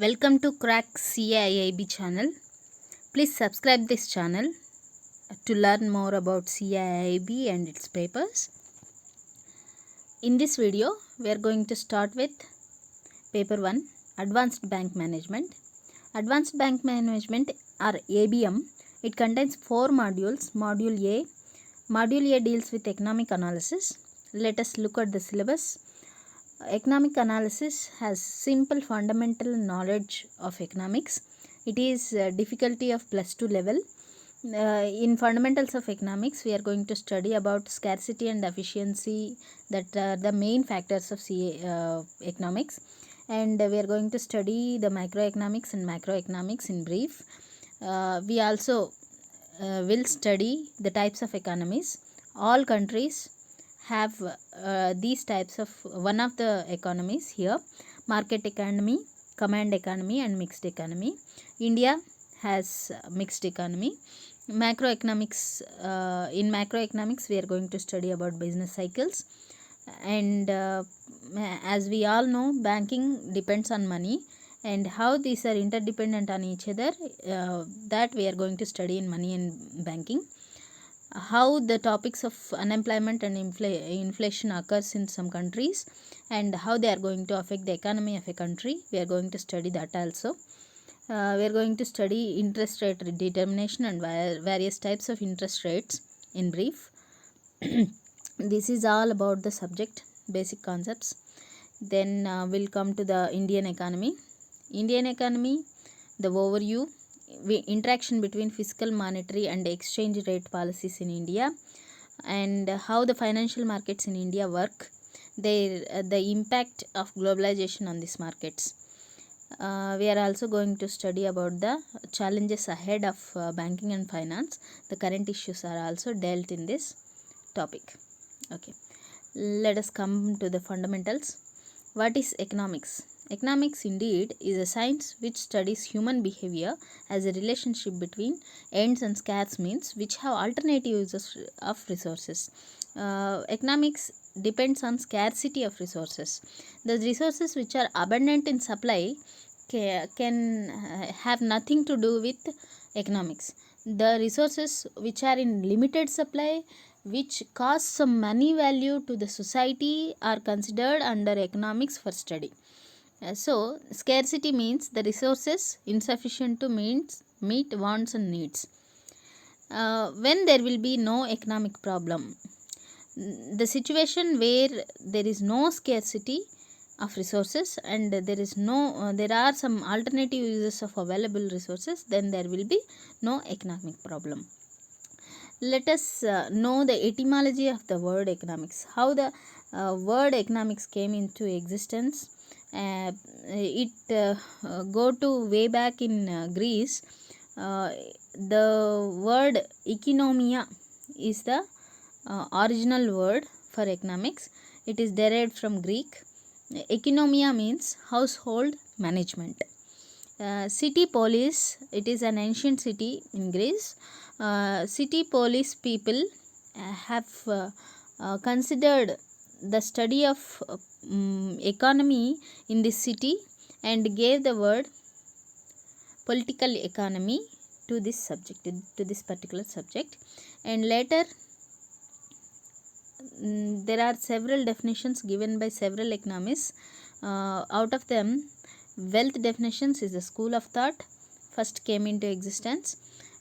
Welcome to Crack CIIB channel. Please subscribe this channel to learn more about CIIB and its papers. In this video, we are going to start with paper 1, Advanced Bank Management. Advanced Bank Management or ABM, it contains 4 modules. Module A deals with economic analysis. Let us look at the syllabus. Economic analysis has simple fundamental knowledge of economics. It is difficulty of +2 level. In fundamentals of economics, we are going to study about scarcity and efficiency, that are the main factors of economics, and we are going to study the microeconomics and macroeconomics in brief. We also will study the types of economies. All countries have these types of one of the economies here: market economy, command economy, and mixed economy. India has mixed economy. Macroeconomics, in macroeconomics we are going to study about business cycles, and as we all know, banking depends on money, and how these are interdependent on each other, that we are going to study in money and banking. How the topics of unemployment and inflation occurs in some countries, and how they are going to affect the economy of a country, we are going to study that also. We are going to study interest rate determination and various types of interest rates in brief. This is all about the subject, basic concepts. Then we'll come to the Indian economy. Indian economy, the overview, interaction between fiscal, monetary, and exchange rate policies in India, and how the financial markets in India work, the impact of globalization on these markets. We are also going to study about the challenges ahead of banking and finance. The current issues are also dealt in this topic. Okay, let us come to the fundamentals. What is economics? Economics indeed is a science which studies human behavior as a relationship between ends and scarce means which have alternative uses of resources. Economics depends on scarcity of resources. The resources which are abundant in supply can have nothing to do with economics. The resources which are in limited supply, which cause some money value to the society, are considered under economics for study. So scarcity means the resources insufficient to meet wants and needs. When there will be no economic problem, the situation where there is no scarcity of resources and there are some alternative uses of available resources, then there will be no economic problem. Let us know the etymology of the word economics, how the word economics came into existence. It go to way back in Greece. The word economia is the original word for economics. It is derived from Greek. Economia means household management. City polis, it is an ancient city in Greece. City polis people have considered the study of economy in this city and gave the word political economy to this subject, to this particular subject. And later there are several definitions given by several economists. Out of them, wealth definitions is the school of thought first came into existence,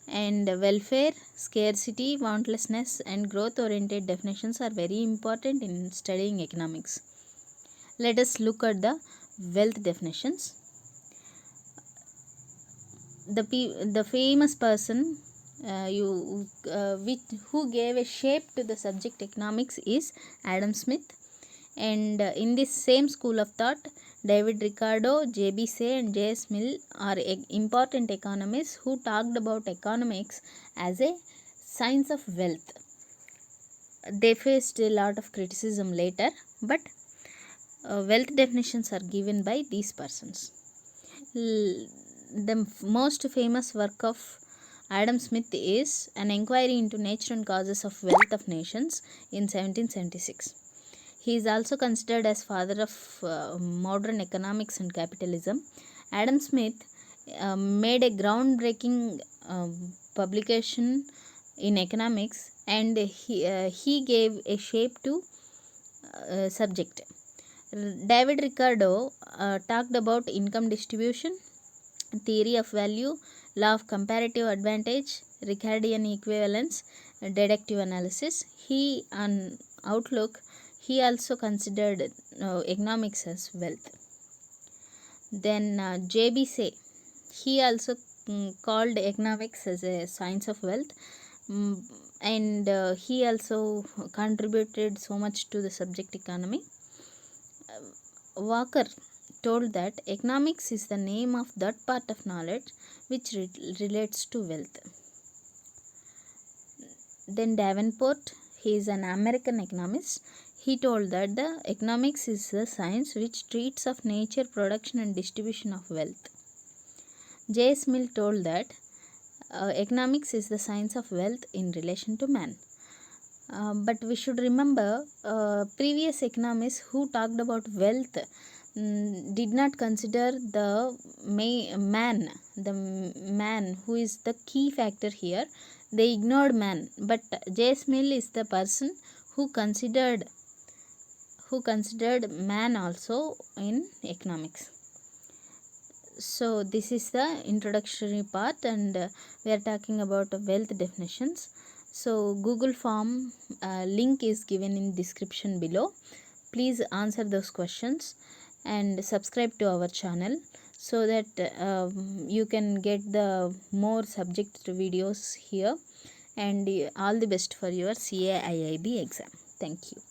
and welfare, scarcity, wantlessness, and growth oriented definitions are very important in studying economics. Let us look at the wealth definitions. The famous person who gave a shape to the subject economics is Adam Smith, and in this same school of thought, David Ricardo, J.B. Say, and J.S. Mill are important economists who talked about economics as a science of wealth. They faced a lot of criticism later, but wealth definitions are given by these persons. The most famous work of Adam Smith is An Enquiry into Nature and Causes of Wealth of Nations in 1776. He is also considered as father of modern economics and capitalism, Adam Smith made a groundbreaking publication in economics, and he gave a shape to subject. David Ricardo talked about income distribution, theory of value, law of comparative advantage, Ricardian equivalence, deductive analysis. He on Outlook, he also considered economics as wealth. Then J.B. Say, he also called economics as a science of wealth, and he also contributed so much to the subject economy. Walker told that economics is the name of that part of knowledge which relates to wealth. Then Davenport, he is an American economist. He told that the economics is the science which treats of nature, production and distribution of wealth. J.S. Mill told that economics is the science of wealth in relation to man. But we should remember previous economists who talked about wealth did not consider the man who is the key factor here. They ignored man, but J.S. Mill is the person who considered man also in economics. So this is the introductory part, and we are talking about wealth definitions. So Google form link is given in description below. Please answer those questions and subscribe to our channel so that you can get the more subject videos here. And all the best for your CAIIB exam. Thank you.